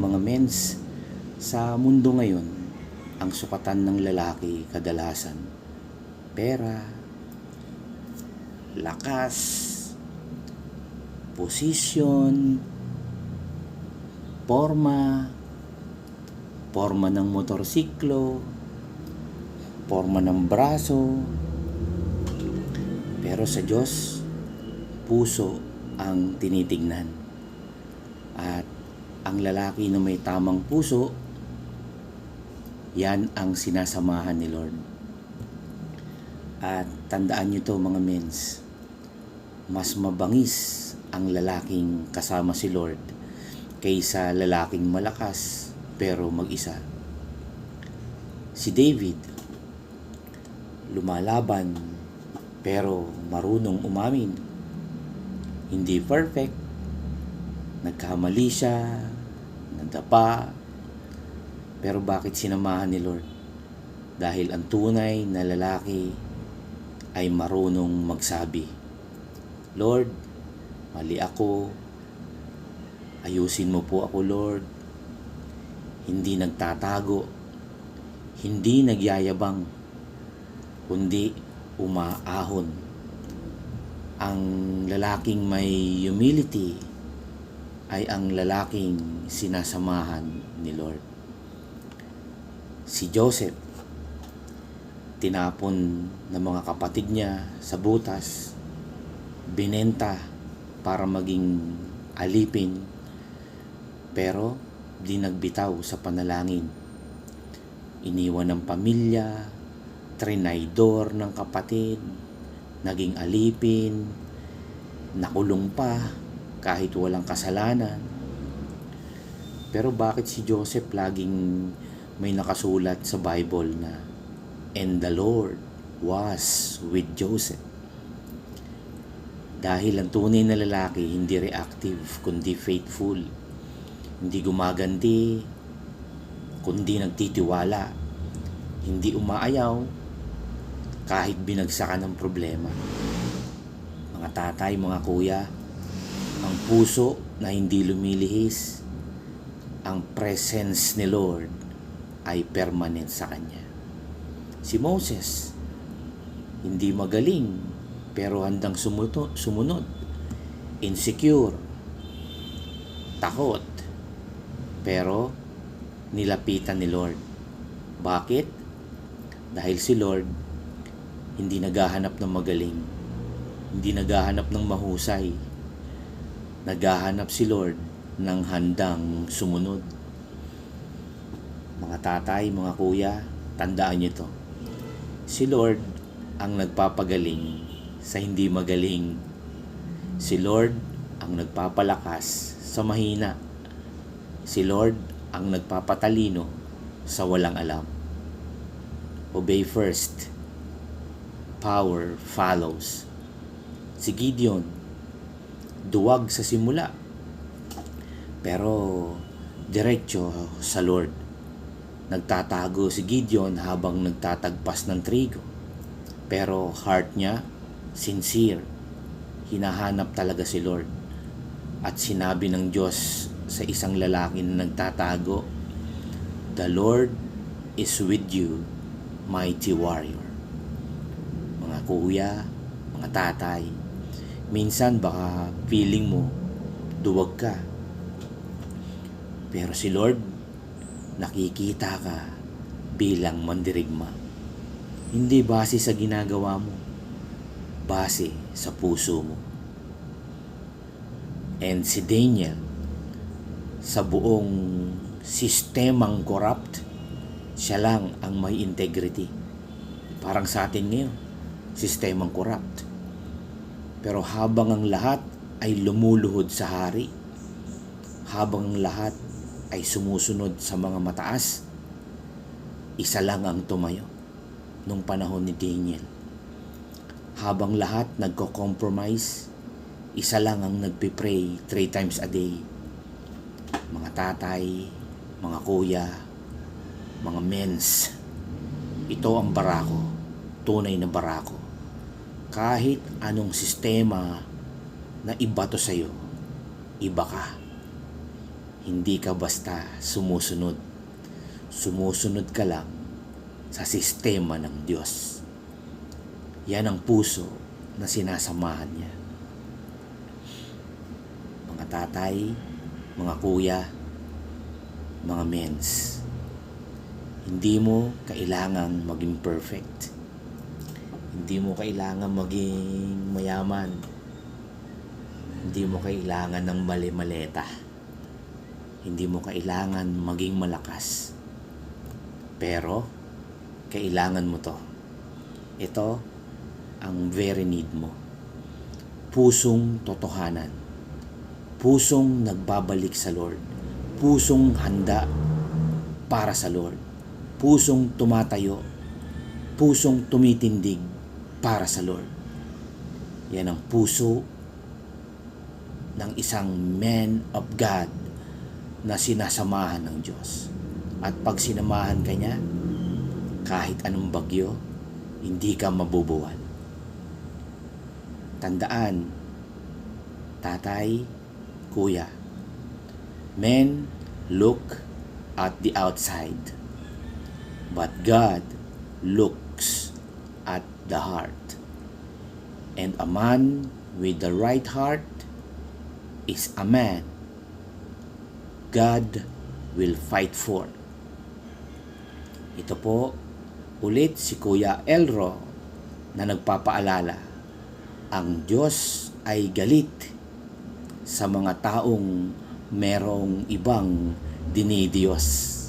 Mga mens, sa mundo ngayon, ang sukatan ng lalaki kadalasan pera, lakas, posisyon, forma, forma ng motorsiklo, forma ng braso. Pero sa Diyos, puso ang tinitignan. At ang lalaki na may tamang puso, yan ang sinasamahan ni Lord. At tandaan nyo to mga mens, mas mabangis ang lalaking kasama si Lord kaysa lalaking malakas pero mag-isa. Si David, lumalaban pero marunong umamin. Hindi perfect, nagkamali siya, nadapa, pero bakit sinamahan ni Lord? Dahil ang tunay na lalaki ay marunong magsabi, Lord, mali ako, ayusin mo po ako Lord. Hindi nagtatago, hindi nagyayabang, kundi umaahon. Ang lalaking may humility ay ang lalaking sinasamahan ni Lord. Si Joseph, tinapon ng mga kapatid niya sa butas, binenta para maging alipin, pero di nagbitaw sa panalangin. Iniwan ng pamilya, trinaydor ng kapatid, naging alipin, nakulong pa kahit walang kasalanan. Pero bakit si Joseph laging may nakasulat sa Bible na and the Lord was with Joseph? Dahil ang tunay na lalaki hindi reactive kundi faithful, hindi gumaganti kundi nagtitiwala, hindi umaayaw kahit binagsakan ng problema. Mga tatay, mga kuya, ang puso na hindi lumilihis, ang presence ni Lord ay permanent sa kanya. Si Moses, hindi magaling pero handang sumunod, insecure, takot, pero nilapitan ni Lord. Bakit? Dahil si Lord hindi naghahanap ng magaling, hindi naghahanap ng mahusay, naghahanap si Lord ng handang sumunod. Mga tatay, mga kuya, tandaan niyo to. Si Lord ang nagpapagaling sa hindi magaling. Si Lord ang nagpapalakas sa mahina. Si Lord ang nagpapatalino sa walang alam. Obey first, power follows. Si Gideon, duwag sa simula, pero diretso sa Lord. Nagtatago si Gideon habang nagtatagpas ng trigo, pero heart niya sincere. Hinahanap talaga si Lord. At sinabi ng Diyos sa isang lalaki na nagtatago, the Lord is with you, mighty warrior. Mga kuya, mga tatay, minsan baka feeling mo duwag ka, pero si Lord nakikita ka bilang mandirigma. Hindi base sa ginagawa mo, base sa puso mo. And si Daniel, sa buong sistemang corrupt, siya lang ang may integrity. Parang sa atin ngayon, sistemang corrupt. Pero habang ang lahat ay lumuluhod sa hari, habang ang lahat ay sumusunod sa mga mataas, isa lang ang tumayo nung panahon ni Daniel. Habang lahat nagko-compromise, isa lang ang nagpipray 3 times a day. Mga tatay, mga kuya, mga mens, ito ang barako, tunay na barako. Kahit anong sistema na ibato sa'yo, iba ka. Hindi ka basta sumusunod. Sumusunod ka lang sa sistema ng Diyos. Yan ang puso na sinasamahan niya. Mga tatay, mga kuya, mga mens, hindi mo kailangang maging perfect. Hindi mo kailangan maging mayaman. Hindi mo kailangan ng mali-maleta. Hindi mo kailangan maging malakas. Pero, kailangan mo to. Ito ang very need mo. Pusong totohanan. Pusong nagbabalik sa Lord. Pusong handa para sa Lord. Pusong tumatayo. Pusong tumitindig para sa Lord. Yan ang puso ng isang man of God na sinasamahan ng Diyos. At pag sinamahan ka niya, kahit anong bagyo, hindi ka mabubuwal. Tandaan, tatay, kuya, men look at the outside, but God looks at the heart. And a man with the right heart is a man God will fight for. Ito po ulit si Kuya Elro na nagpapaalala, ang Diyos ay galit sa mga taong merong ibang dinidiyos.